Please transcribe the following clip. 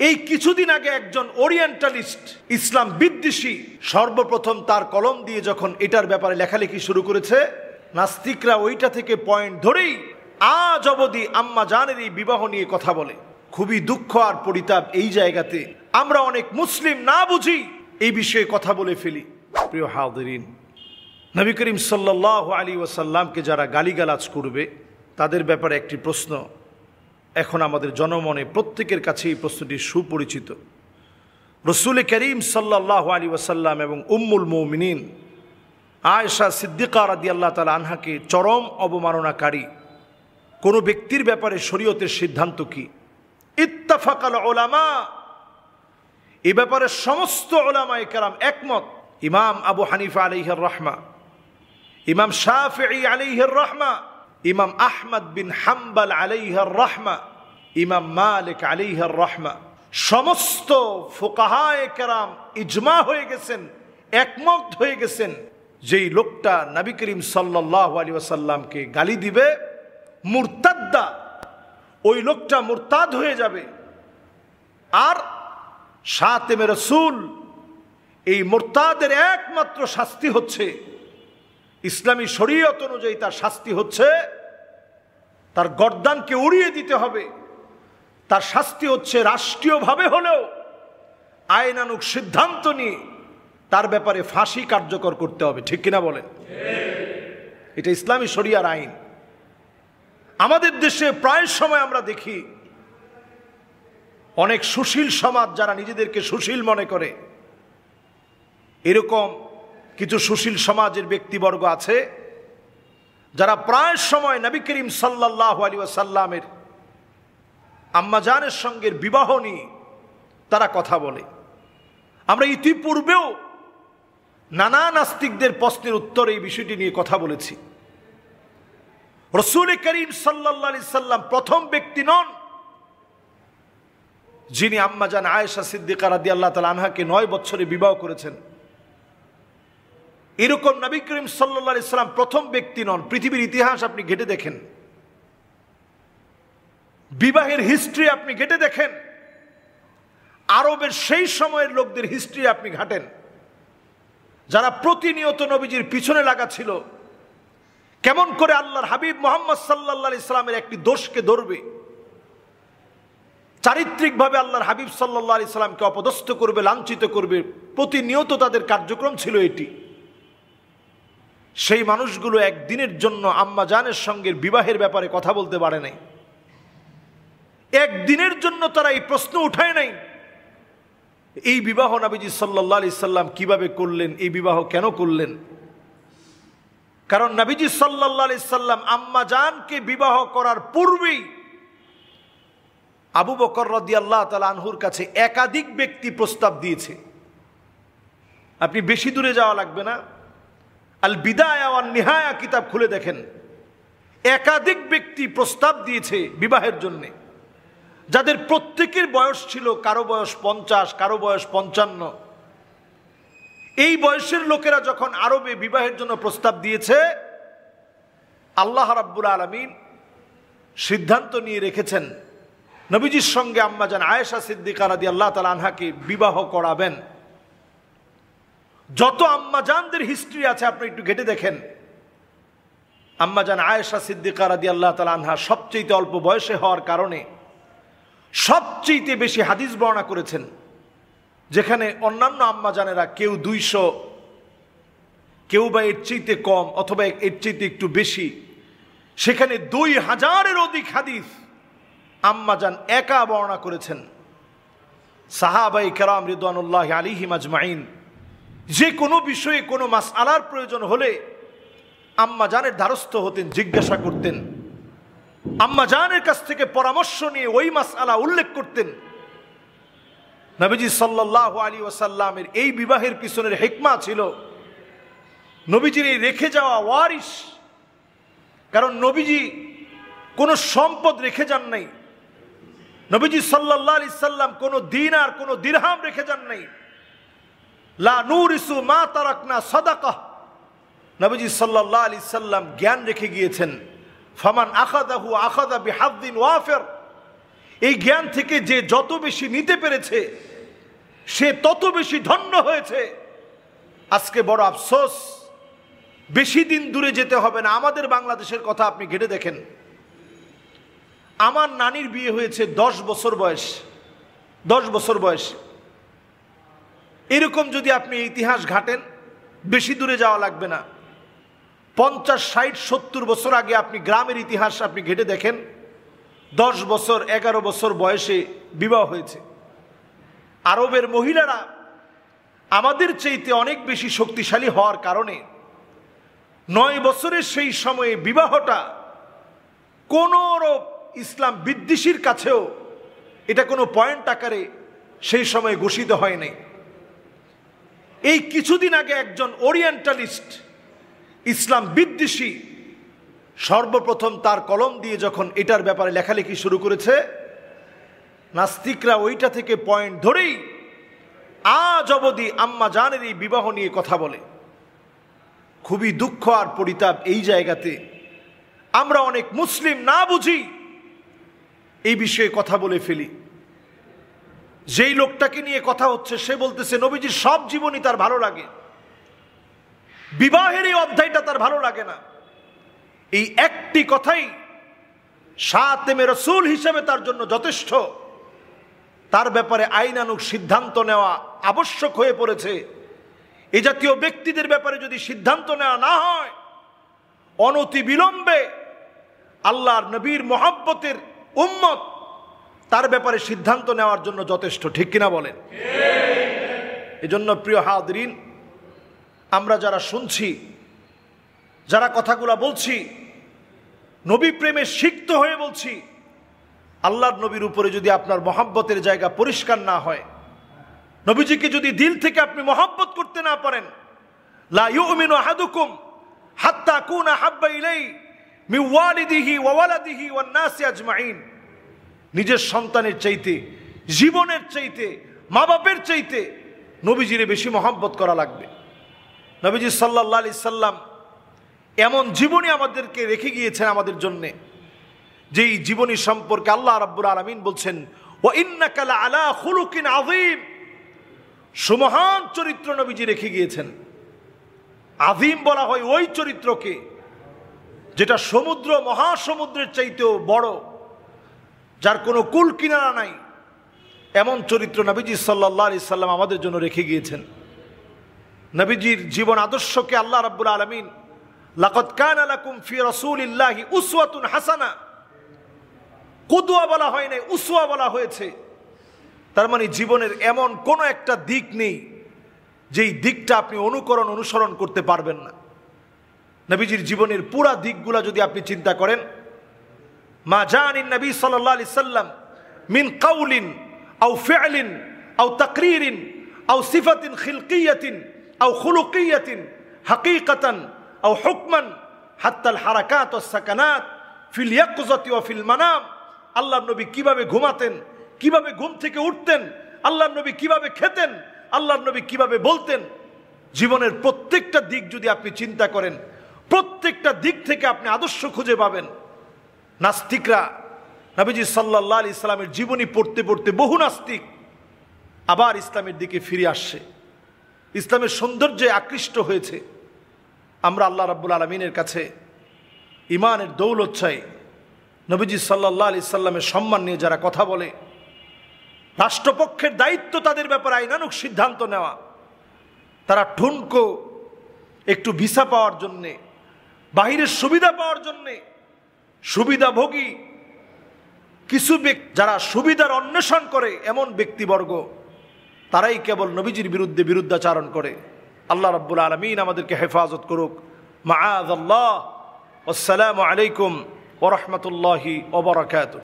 এই কিছুদিন আগে একজন ওরিয়েন্টালিস্ট, ইসলাম বিদ্বেষী, সর্বপ্রথম তার কলম দিয়ে যখন এটার ব্যাপারে লেখালেখি শুরু করেছে, নাস্তিকরা ওইটা থেকে পয়েন্ট ধরেই আজ অবধি আম্মা জানের এই বিবাহ নিয়ে কথা বলে। খুবই দুঃখ আর পরিতাপ, এই জায়গাতে আমরা অনেক মুসলিম না বুঝি এই বিষয়ে কথা বলে ফেলি। প্রিয় হাজিরিন, নবী করিম সাল্লাল্লাহু আলাইহি ওয়াসাল্লামকে যারা গালিগালাজ করবে তাদের ব্যাপারে একটি প্রশ্ন এখন আমাদের জনমনে প্রত্যেকের কাছে এই প্রশ্নটি সুপরিচিত। রাসূল করিম সাল্লাল্লাহু আলাইহি ওয়াসাল্লাম এবং উম্মুল মুমিনিন আয়েশা সিদ্দিকা রাদিয়াল্লাহু তাআলা আনহাকে চরম অবমাননাকারী কোনো ব্যক্তির ব্যাপারে শরীয়তের সিদ্ধান্ত কি? ইত্তাফাকাল উলামা, এই ব্যাপারে সমস্ত উলামায়ে কেরাম একমত। ইমাম আবু হানিফা আলাইহির রাহমা, ইমাম শাফিঈ আলাইহির রাহমা, ইমাম আহমদ বিন হাম্বল আলাইহির রাহমা, ইমাম মালিক আলাইহির রাহমা, সমস্ত ফুকাহায়ে কেরাম ইজমা হয়ে গেছেন, একমত হয়ে গেছেন, যেই লোকটা নবী করিম সাল্লাল্লাহু আলাইহি ওয়াসাল্লামকে গালি দিবে মুরতাদ্দা, ওই লোকটা মুরতাদ হয়ে যাবে। আর শাতিমে রাসূল, এই মুরতাদের একমাত্র শাস্তি হচ্ছে, ইসলামী শরীয়ত অনুযায়ী তার শাস্তি হচ্ছে তার গর্দানকে উড়িয়ে দিতে হবে। তার শাস্তি হচ্ছে রাষ্ট্রীয়ভাবে হলেও আইনানুগ সিদ্ধান্ত নিয়ে তার ব্যাপারে ফাঁসি কার্যকর করতে হবে। ঠিক কিনা বলেন? এটা ইসলামী শরিয়ার আইন। আমাদের দেশে প্রায় সময় আমরা দেখি অনেক সুশীল সমাজ যারা নিজেদেরকে সুশীল মনে করে, এরকম কিছু সুশীল সমাজের ব্যক্তিবর্গ আছে যারা প্রায় সময় নবী করিম সাল্লাল্লাহু আলাইহি ওয়াসাল্লামের আম্মাজানের সঙ্গে বিবাহ নিয়ে তারা কথা বলে। আমরা ইতিপূর্বেও নানা নাস্তিকদের প্রশ্নের উত্তর এই বিষয়টি নিয়ে কথা বলেছি। রাসূল করিম সাল্লাল্লাহু আলাইহি সাল্লাম প্রথম ব্যক্তি নন যিনি আম্মাজান আয়েশা সিদ্দিকা রাদিয়াল্লাহু তাআলা আনহাকে 9 বছরে বিবাহ করেছেন। এরকম নবী করিম সাল্লাল্লাহু আলাইহি সাল্লাম প্রথম ব্যক্তি নন। পৃথিবীর ইতিহাস আপনি ঘেটে দেখেন, বিবাহের হিস্ট্রি আপনি ঘেটে দেখেন, আরবের সেই সময়ের লোকদের হিস্ট্রি আপনি ঘাটেন, যারা প্রতিনিয়ত নবীজির পিছনে লাগা ছিল, কেমন করে আল্লাহর হাবিব মুহাম্মদ সাল্লাল্লাহু আলাইহি সাল্লামের একটি দোষকে ধরবে, চারিত্রিকভাবে আল্লাহর হাবিব সাল্লাল্লাহু আলাইহি সাল্লামকে অপদস্থ করবে, লাঞ্ছিত করবে, প্রতিনিয়ত তাদের কার্যক্রম ছিল এটি। সেই মানুষগুলো একদিনের জন্য আম্মা জানের সঙ্গে বিবাহের ব্যাপারে কথা বলতে পারে নাই। একদিনের জন্য তারা এই প্রশ্ন উঠায় নাই এই বিবাহ নবীজি সাল্লাল্লাহু আলাইহি সাল্লাম কিভাবে করলেন, এই বিবাহ কেন করলেন। কারণ নবীজি সাল্লাল্লাহু আলাইহি সাল্লাম আম্মা জানকে বিবাহ করার পূর্বেই আবু বকর রাদিয়াল্লাহু তাআলা আনহুর কাছে একাধিক ব্যক্তি প্রস্তাব দিয়েছে। আপনি বেশি দূরে যাওয়া লাগবে না, আল বিদায়া ওয়ান নিহায়া কিতাব খুলে দেখেন, একাধিক ব্যক্তি প্রস্তাব দিয়েছে বিবাহের জন্য, যাদের প্রত্যেকের বয়স ছিল, কারো বয়স 50, কারো বয়স 55। এই বয়সের লোকেরা যখন আরবে বিবাহের জন্য প্রস্তাব দিয়েছে, আল্লাহ রাব্বুল আলামিন সিদ্ধান্ত নিয়ে রেখেছেন নবীজির সঙ্গে আম্মাজান আয়েশা সিদ্দিকা রাদিয়াল্লাহু তাআলা আনহাকে বিবাহ করাবেন। যত আম্মাজানদের হিস্ট্রি আছে আপনি একটু ঘেটে দেখেন, আম্মাজান আয়েশা সিদ্দিকা রাদিয়াল্লাহু তাআলা আনহা সবচেয়ে অল্প বয়সে হওয়ার কারণে সবচেয়ে বেশি হাদিস বর্ণনা করেছেন, যেখানে অন্যান্য আম্মাজানেরা কেউ 200, কেউ বা এর চাইতে কম অথবা এর চাইতে একটু বেশি, সেখানে 2000-এর অধিক হাদিস আম্মাজান একা বর্ণনা করেছেন। সাহাবায়ে কেরাম রিদওয়ানুল্লাহি আলাইহিম আজমাইন যে কোনো বিষয়ে কোনো মাসআলার প্রয়োজন হলে আম্মাজানের দ্বারস্থ হতেন, জিজ্ঞাসা করতেন, আম্মাজানের কাছ থেকে পরামর্শ নিয়ে ওই মাসআলা উল্লেখ করতেন। নবীজি সাল্লাল্লাহু আলাইহি ওয়াসাল্লামের এই বিবাহের পিছনের হিকমা ছিল নবীজির এই রেখে যাওয়া ওয়ারিস। কারণ নবীজি কোনো সম্পদ রেখে যান নাই, নবীজি সাল্লাল্লাহু আলাইহি সাল্লাম কোনো দিনার, কোনো দিরহাম রেখে যান নাই। লা নুরিসু মা তারাকনা সাদাকাহ, নবীজি সাল্লাল্লাহু আলাইহি সাল্লাম জ্ঞান রেখে গিয়েছেন। ফামান আখাযাহু আখাযা বিহাদ্দিন ওয়াফির, এই জ্ঞান থেকে যে যত বেশি নিতে পেরেছে সে তত বেশি ধন্য হয়েছে। আজকে বড় আফসোস, বেশি দিন দূরে যেতে হবে না, আমাদের বাংলাদেশের কথা আপনি ঘেটে দেখেন। আমার নানির বিয়ে হয়েছে 10 বছর বয়স, 10 বছর বয়স। এরকম যদি আপনি ইতিহাস ঘাটেন, বেশি দূরে যাওয়া লাগবে না, 50, 60, 70 বছর আগে আপনি গ্রামের ইতিহাস আপনি ঘেটে দেখেন, 10 বছর 11 বছর বয়সে বিবাহ হয়েছে। আরবের মহিলারা আমাদের চাইতে অনেক বেশি শক্তিশালী হওয়ার কারণে 9 বছরের সেই সময়ে বিবাহটা কোনো ইসলাম বিদ্বেষীর কাছেও এটা কোনো পয়েন্ট আকারে সেই সময় ঘোষিত হয় নাই। এই কিছুদিন আগে একজন ওরিয়েন্টালিস্ট, ইসলাম বিদ্বেষী, সর্বপ্রথম তার কলম দিয়ে যখন এটার ব্যাপারে লেখালেখি শুরু করেছে, নাস্তিকরা ওইটা থেকে পয়েন্ট ধরেই আজ অবধি আম্মা জানের এই বিবাহ নিয়ে কথা বলে। খুবই দুঃখ আর পরিতাপ, এই জায়গাতে আমরা অনেক মুসলিম না বুঝি এই বিষয়ে কথা বলে ফেলি। যেই লোকটাকে নিয়ে কথা হচ্ছে সে বলতেছে নবীজির সব জীবনই তার ভালো লাগে, বিবাহের এই অধ্যায়টা তার ভালো লাগে না। এই একটি কথাই খাতেমে রাসূল হিসেবে তার জন্য যথেষ্ট। তার ব্যাপারে আইনানুগ সিদ্ধান্ত নেওয়া আবশ্যক হয়ে পড়েছে। এই জাতীয় ব্যক্তিদের ব্যাপারে যদি সিদ্ধান্ত নেওয়া না হয়, অনতি বিলম্বে আল্লাহর নবীর মহব্বতের উম্মত তার ব্যাপারে সিদ্ধান্ত নেওয়ার জন্য যথেষ্ট। ঠিক কিনা বলেন? এজন্য প্রিয় হাজরিন, আমরা যারা শুনছি, যারা কথাগুলা বলছি, নবী প্রেমে সিক্ত হয়ে বলছি, আল্লাহর নবীর উপরে যদি আপনার মহব্বতের জায়গা পরিষ্কার না হয়, নবীজিকে যদি দিল থেকে আপনি মহব্বত করতে না পারেন, লা ইউমিনু আহাদুকুম হাত্তা কুনা হাব্বা ইলাই মিন ওয়ালিদিহি ওয়া ওয়ালাদিহি ওয়ান নাসি আজমাইন। নিজের সন্তানের চাইতে, জীবনের চাইতে, মা বাপের চাইতে নবীজিরে বেশি মহব্বত করা লাগবে। নবীজি সাল্লাল্লাহু আলাইহি সাল্লাম এমন জীবনী আমাদেরকে রেখে গিয়েছেন আমাদের জন্যে, যেই জীবনী সম্পর্কে আল্লাহ রাব্বুল আলামিন বলছেন ওয়া ইন্নাকা লাআলা খুলুকিন আযীম। সুমহান চরিত্র নবীজি রেখে গিয়েছেন। আযীম বলা হয় ওই চরিত্রকে যেটা সমুদ্র, মহাসমুদ্রের চাইতেও বড়, যার কোনো কুল কিনারা নাই, এমন চরিত্র নবীজি সাল্লাল্লাহু আলাইহি সাল্লাম আমাদের জন্য রেখে গিয়েছেন। নবীজির জীবন আদর্শকে আল্লাহ রাব্বুল আলামিন লাকাদ কানা লাকুম ফি রাসূলিল্লাহি উসওয়াতুন হাসানা, কুদওয়া বলা হয় নাই, উসওয়া বলা হয়েছে। তার মানে জীবনের এমন কোনো একটা দিক নেই যেই দিকটা আপনি অনুসরণ করতে পারবেন না। নবীজির জীবনের পুরা দিকগুলা যদি আপনি চিন্তা করেন, মা জানিন নবী সাল্লাল্লাহু আলাইহি সাল্লাম মিন কাউলিন আও ফি'লিন আও তাকরিরিন আও সিফাতিন খিলকিয়াতিন আও খুলুকিয়াতিন হাকীকাতান আও হুকমান হাত্তা আল হারাকাত ওয়াস সাকানাত ফিল ইয়াকযাতি ওয়া ফিল মানাম। আল্লাহর নবী কিভাবে ঘুমাতেন, কিভাবে ঘুম থেকে উঠতেন, আল্লাহর নবী কিভাবে খেতেন, আল্লাহর নবী কিভাবে বলতেন, জীবনের প্রত্যেকটা দিক যদি আপনি চিন্তা করেন, প্রত্যেকটা দিক থেকে আপনি আদর্শ খুঁজে পাবেন। নাস্তিকরা নবীজি সাল্লাল্লাহু আলাইহি সাল্লামের জীবনী পড়তে পড়তে বহু নাস্তিক আবার ইসলামের দিকে ফিরে আসছে, ইসলামের সৌন্দর্যে আকৃষ্ট হয়েছে। আমরা আল্লাহ রাব্বুল আলামিনের কাছে ইমানের দৌলত চাই। নবীজি সাল্লাল্লাহু আলাইহি সাল্লামের সম্মান নিয়ে যারা কথা বলে, রাষ্ট্রপক্ষের দায়িত্ব তাদের ব্যাপারে আইনানুগ সিদ্ধান্ত নেওয়া। তারা ঠুনকো একটু ভিসা পাওয়ার জন্যে, বাহিরের সুবিধা পাওয়ার জন্যে, সুবিধাভোগী কিছু যারা সুবিধার অন্বেষণ করে এমন ব্যক্তিবর্গ, তারাই কেবল নবীজির বিরুদ্ধে বিরুদ্ধাচারণ করে। আল্লাহ রাব্বুল আলামিন আমাদেরকে হেফাজত করুক। মাআযাল্লাহ। আসসালামু আলাইকুম ওয়া রাহমাতুল্লাহি ওয়া বারাকাতুহু।